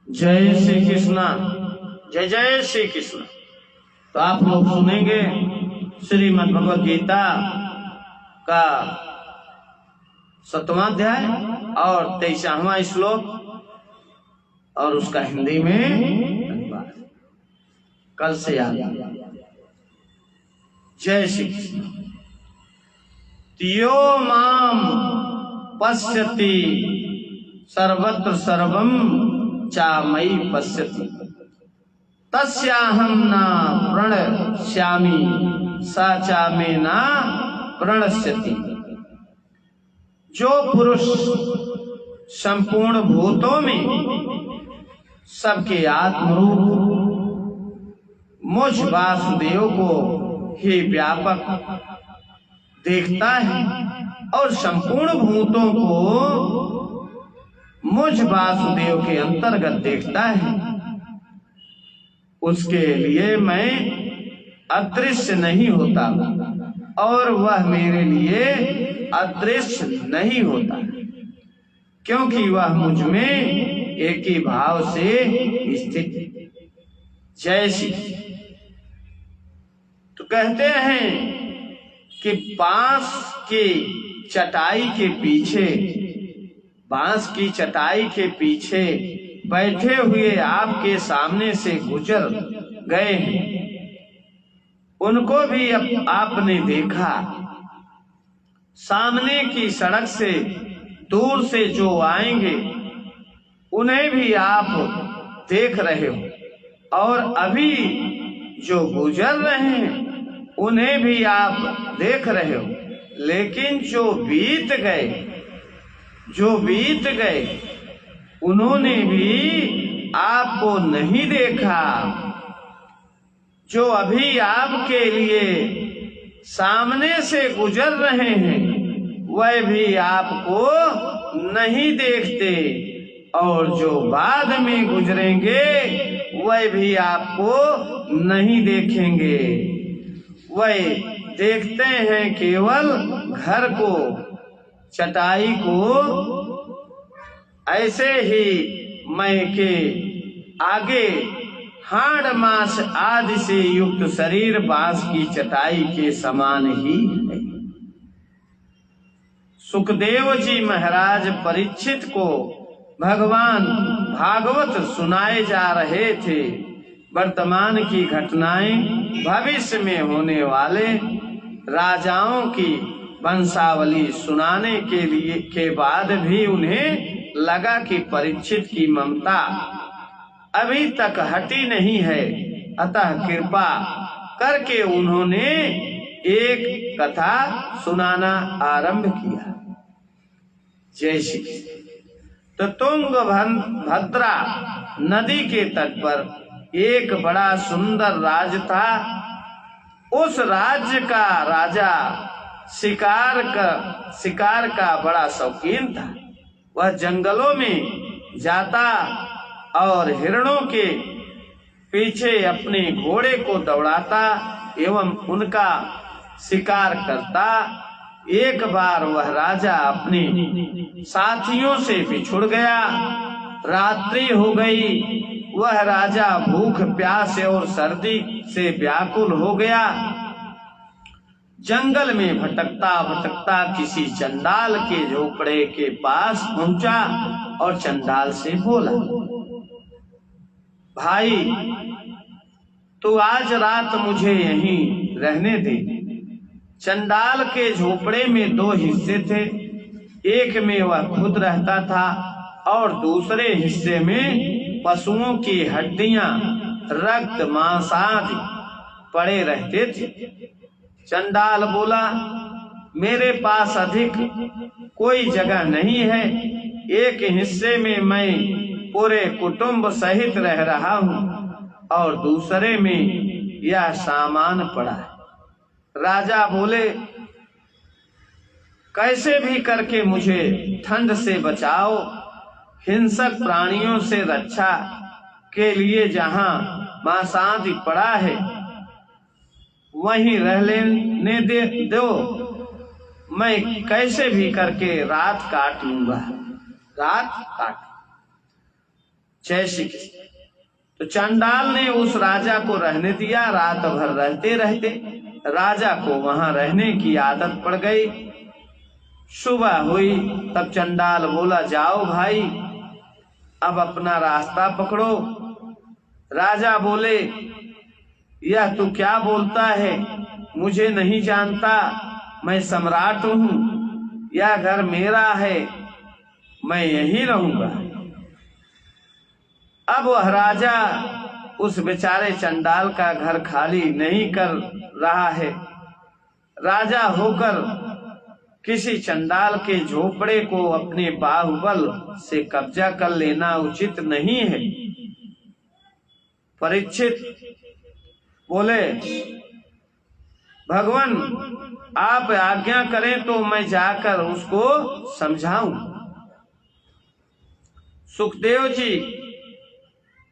जय श्री कृष्णा, जय जय श्री कृष्ण। तो आप लोग सुनेंगे श्रीमद् भगवद गीता का 7वां अध्याय और 23वां श्लोक और उसका हिंदी में अनुवाद कल से याद। जय श्री कृष्ण। तियो माम पश्यति सर्वत्र सर्वम चामयि पश्यति तस्याहं न प्रणश्यामि सा चा मे न प्रणश्यति। जो पुरुष संपूर्ण भूतों में सबके आत्मरूप मुझ वासुदेव को ही व्यापक देखता है और संपूर्ण भूतों को मुझ वासुदेव के अंतर्गत देखता है, उसके लिए मैं अदृश्य नहीं होता और वह मेरे लिए अदृश्य नहीं होता, क्योंकि वह मुझ में एक ही भाव से स्थित। जय श्री। तो कहते हैं कि बांस की चटाई के पीछे बैठे हुए आपके सामने से गुजर गए हैं, उनको भी आपने देखा। सामने की सड़क से दूर से जो आएंगे उन्हें भी आप देख रहे हो और अभी जो गुजर रहे हैं उन्हें भी आप देख रहे हो, लेकिन जो बीत गए उन्होंने भी आपको नहीं देखा। जो अभी आपके लिए सामने से गुजर रहे हैं वह भी आपको नहीं देखते, और जो बाद में गुजरेंगे वह भी आपको नहीं देखेंगे। वह देखते हैं केवल घर को, चटाई को। ऐसे ही मैं के आगे हाड़ मांस आदि से युक्त शरीर बांस की चटाई के समान ही है। सुखदेव जी महाराज परीक्षित को भगवान भागवत सुनाए जा रहे थे। वर्तमान की घटनाएं, भविष्य में होने वाले राजाओं की वंशावली सुनाने के बाद भी उन्हें लगा कि परीक्षित की ममता अभी तक हटी नहीं है, अतः कृपा करके उन्होंने एक कथा सुनाना आरंभ किया। जय श्री। तो तुंगभद्रा नदी के तट पर एक बड़ा सुंदर राज्य था। उस राज्य का राजा शिकार का बड़ा शौकीन था। वह जंगलों में जाता और हिरणों के पीछे अपने घोड़े को दौड़ाता एवं उनका शिकार करता। एक बार वह राजा अपने साथियों से बिछुड़ गया। रात्रि हो गई। वह राजा भूख प्यास और सर्दी से व्याकुल हो गया। जंगल में भटकता भटकता किसी चंडाल के झोपड़े के पास पहुंचा और चंडाल से बोला, भाई तू आज रात मुझे यहीं रहने दे। चंडाल के झोपड़े में 2 हिस्से थे। एक में वह खुद रहता था और दूसरे हिस्से में पशुओं की हड्डियां, रक्त, मांस आदि पड़े रहते थे। चंडाल बोला, मेरे पास अधिक कोई जगह नहीं है। एक हिस्से में मैं पूरे कुटुंब सहित रह रहा हूँ और दूसरे में यह सामान पड़ा है। राजा बोले, कैसे भी करके मुझे ठंड से बचाओ। हिंसक प्राणियों से रक्षा के लिए जहाँ मांसादि पड़ा है वहीं रह लेने दो। मैं कैसे भी करके रात काट लूंगा। जय श्री कृष्ण। तो चंडाल ने उस राजा को रहने दिया। रात भर रहते रहते राजा को वहां रहने की आदत पड़ गई। सुबह हुई तब चंडाल बोला, जाओ भाई अब अपना रास्ता पकड़ो। राजा बोले, यह तू क्या बोलता है, मुझे नहीं जानता, मैं सम्राट हूं, यह घर मेरा है, मैं यहीं रहूंगा। अब वह राजा उस बेचारे चंडाल का घर खाली नहीं कर रहा है। राजा होकर किसी चंडाल के झोपड़े को अपने बाहुबल से कब्जा कर लेना उचित नहीं है। परीक्षित बोले, भगवान आप आज्ञा करें तो मैं जाकर उसको समझाऊं। सुखदेव जी,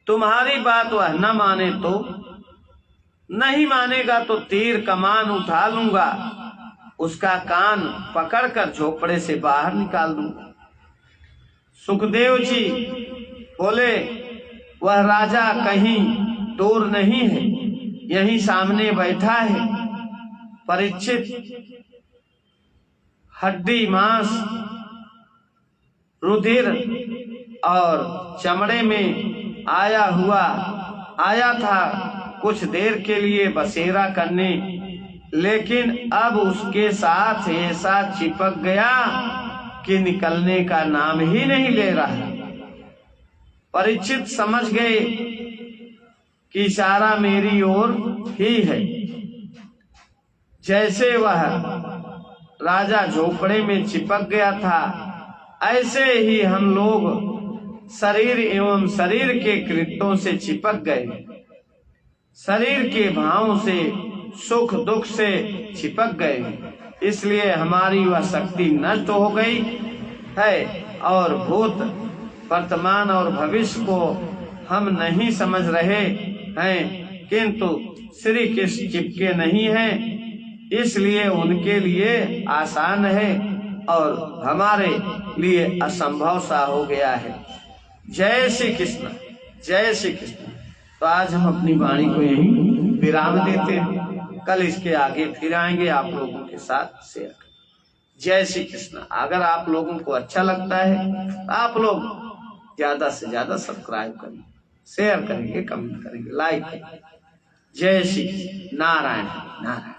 तुम्हारी बात वह न माने तो, नहीं मानेगा तो तीर कमान उठा लूंगा, उसका कान पकड़कर झोपड़े से बाहर निकाल दूंगा। सुखदेव जी बोले, वह राजा कहीं दूर नहीं है, यहीं सामने बैठा है। परीक्षित, हड्डी मांस रुधिर और चमड़े में आया था कुछ देर के लिए बसेरा करने, लेकिन अब उसके साथ ऐसा चिपक गया कि निकलने का नाम ही नहीं ले रहा। परीक्षित समझ गए कि इशारा मेरी ओर ही है। जैसे वह राजा झोपड़े में चिपक गया था, ऐसे ही हम लोग शरीर एवं शरीर के कृत्यों से चिपक गए। शरीर के भावों से, सुख दुख से चिपक गए, इसलिए हमारी वह शक्ति नष्ट हो गई है और भूत, वर्तमान और भविष्य को हम नहीं समझ रहे हैं, किंतु श्री कृष्ण चिपके नहीं हैं, इसलिए उनके लिए आसान है और हमारे लिए असंभव सा हो गया है। जय श्री कृष्ण, जय श्री कृष्ण। तो आज हम अपनी वाणी को यहीं विराम देते हैं, कल इसके आगे फिर आएंगे आप लोगों के साथ शेयर। जय श्री कृष्ण। अगर आप लोगों को अच्छा लगता है तो आप लोग ज्यादा से ज्यादा सब्सक्राइब करेंगे, शेयर करेंगे, कमेंट करेंगे, लाइक करेंगे। जय श्री नारायण नारायण।